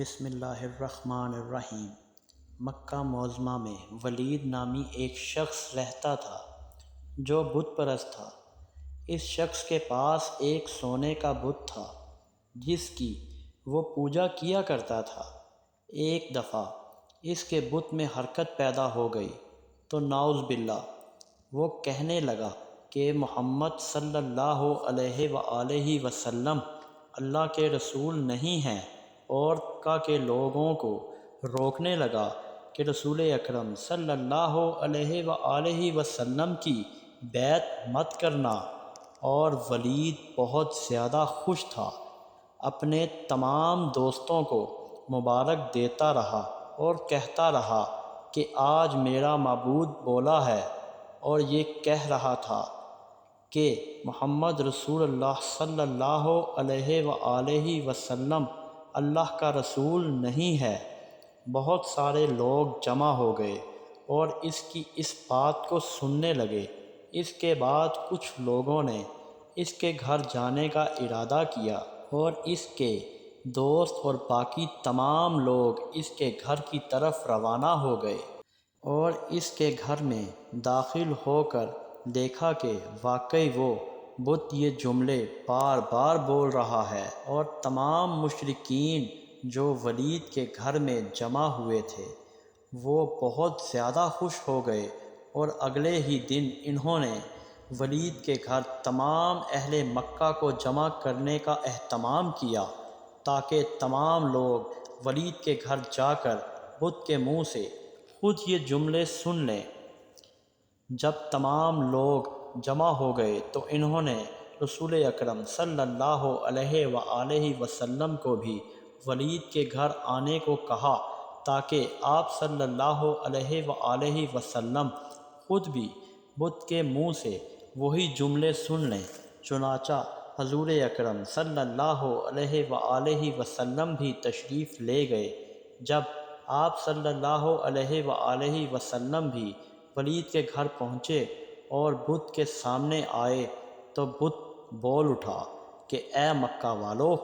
بسم اللہ الرحمن الرحیم۔ مکہ معظمہ میں ولید نامی ایک شخص رہتا تھا جو بت پرست تھا۔ اس شخص کے پاس ایک سونے کا بت تھا جس کی وہ پوجا کیا کرتا تھا۔ ایک دفعہ اس کے بت میں حرکت پیدا ہو گئی تو نعوذ باللہ وہ کہنے لگا کہ محمد صلی اللہ علیہ وآلہ وسلم اللہ کے رسول نہیں ہیں، اور کہ لوگوں کو روکنے لگا کہ رسول اکرم صلی اللہ علیہ وآلہ وسلم کی بیعت مت کرنا۔ اور ولید بہت زیادہ خوش تھا، اپنے تمام دوستوں کو مبارک دیتا رہا اور کہتا رہا کہ آج میرا معبود بولا ہے، اور یہ کہہ رہا تھا کہ محمد رسول اللہ صلی اللہ علیہ وآلہ وسلم اللہ کا رسول نہیں ہے۔ بہت سارے لوگ جمع ہو گئے اور اس کی اس بات کو سننے لگے۔ اس کے بعد کچھ لوگوں نے اس کے گھر جانے کا ارادہ کیا، اور اس کے دوست اور باقی تمام لوگ اس کے گھر کی طرف روانہ ہو گئے، اور اس کے گھر میں داخل ہو کر دیکھا کہ واقعی وہ بت یہ جملے بار بار بول رہا ہے، اور تمام مشرکین جو ولید کے گھر میں جمع ہوئے تھے وہ بہت زیادہ خوش ہو گئے، اور اگلے ہی دن انہوں نے ولید کے گھر تمام اہل مکہ کو جمع کرنے کا اہتمام کیا تاکہ تمام لوگ ولید کے گھر جا کر بت کے منہ سے خود یہ جملے سن لیں۔ جب تمام لوگ جمع ہو گئے تو انہوں نے رسول اکرم صلی اللہ علیہ وآلہ وسلم کو بھی ولید کے گھر آنے کو کہا تاکہ آپ صلی اللہ علیہ وآلہ وسلم خود بھی بت کے منہ سے وہی جملے سن لیں۔ چنانچہ حضور اکرم صلی اللہ علیہ وآلہ وسلم بھی تشریف لے گئے۔ جب آپ صلی اللہ علیہ وآلہ وسلم بھی ولید کے گھر پہنچے اور بت کے سامنے آئے تو بت بول اٹھا کہ اے مکہ والو،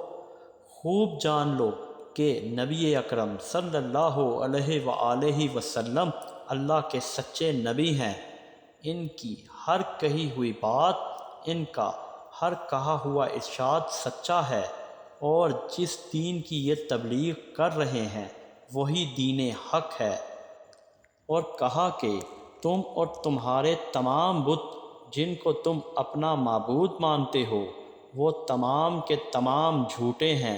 خوب جان لو کہ نبی اکرم صلی اللہ علیہ وآلہ وسلم اللہ کے سچے نبی ہیں۔ ان کی ہر کہی ہوئی بات، ان کا ہر کہا ہوا ارشاد سچا ہے، اور جس دین کی یہ تبلیغ کر رہے ہیں وہی دین حق ہے۔ اور کہا کہ تم اور تمہارے تمام بت جن کو تم اپنا معبود مانتے ہو وہ تمام کے تمام جھوٹے ہیں،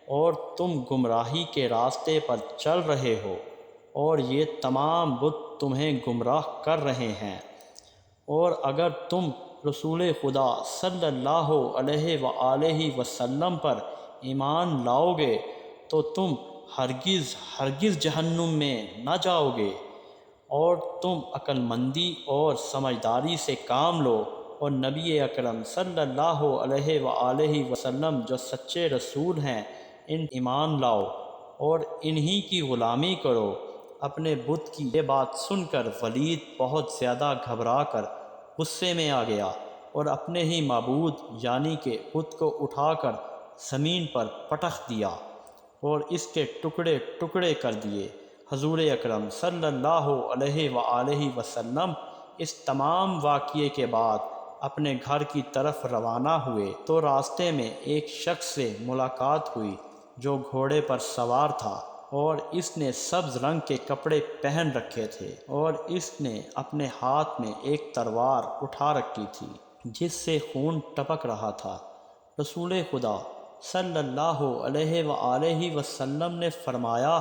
اور تم گمراہی کے راستے پر چل رہے ہو، اور یہ تمام بت تمہیں گمراہ کر رہے ہیں۔ اور اگر تم رسول خدا صلی اللہ علیہ وآلہ وسلم پر ایمان لاؤ گے تو تم ہرگز ہرگز جہنم میں نہ جاؤ گے، اور تم عقل مندی اور سمجھداری سے کام لو، اور نبی اکرم صلی اللہ علیہ وآلہ وسلم جو سچے رسول ہیں ان ایمان لاؤ اور انہی کی غلامی کرو۔ اپنے بت کی یہ بات سن کر ولید بہت زیادہ گھبرا کر غصے میں آ گیا، اور اپنے ہی معبود یعنی کہ بت کو اٹھا کر زمین پر پٹخ دیا اور اس کے ٹکڑے ٹکڑے کر دیے۔ حضور اکرم صلی اللہ علیہ وآلہ وسلم اس تمام واقعے کے بعد اپنے گھر کی طرف روانہ ہوئے تو راستے میں ایک شخص سے ملاقات ہوئی جو گھوڑے پر سوار تھا، اور اس نے سبز رنگ کے کپڑے پہن رکھے تھے، اور اس نے اپنے ہاتھ میں ایک تلوار اٹھا رکھی تھی جس سے خون ٹپک رہا تھا۔ رسول خدا صلی اللہ علیہ وآلہ وسلم نے فرمایا،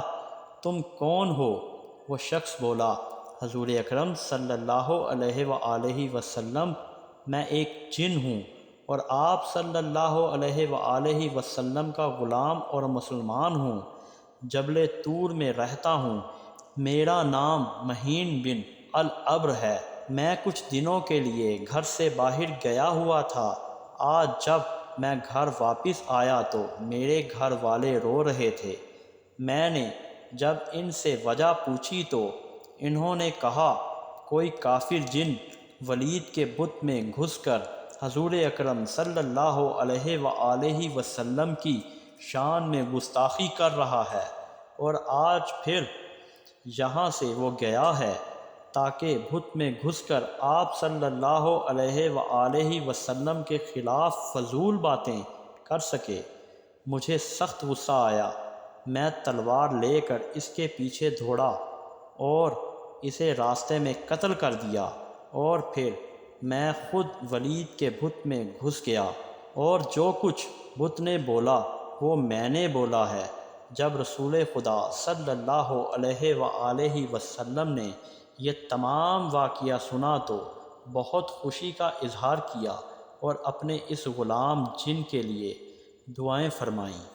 تم کون ہو؟ وہ شخص بولا، حضور اکرم صلی اللہ علیہ وآلہ وسلم، میں ایک جن ہوں، اور آپ صلی اللہ علیہ وآلہ وسلم کا غلام اور مسلمان ہوں، جبل طور میں رہتا ہوں، میرا نام مہین بن العبر ہے۔ میں کچھ دنوں کے لیے گھر سے باہر گیا ہوا تھا۔ آج جب میں گھر واپس آیا تو میرے گھر والے رو رہے تھے۔ میں نے جب ان سے وجہ پوچھی تو انہوں نے کہا، کوئی کافر جن ولید کے بت میں گھس کر حضور اکرم صلی اللہ علیہ وآلہ وسلم کی شان میں گستاخی کر رہا ہے۔ اور آج پھر یہاں سے وہ گیا ہے تاکہ بت میں گھس کر آپ صلی اللہ علیہ وآلہ وسلم کے خلاف فضول باتیں کر سکے۔ مجھے سخت غصہ آیا، میں تلوار لے کر اس کے پیچھے دوڑا اور اسے راستے میں قتل کر دیا، اور پھر میں خود ولید کے بت میں گھس گیا، اور جو کچھ بت نے بولا وہ میں نے بولا ہے۔ جب رسول خدا صلی اللہ علیہ وآلہ وسلم نے یہ تمام واقعہ سنا تو بہت خوشی کا اظہار کیا اور اپنے اس غلام جن کے لیے دعائیں فرمائیں۔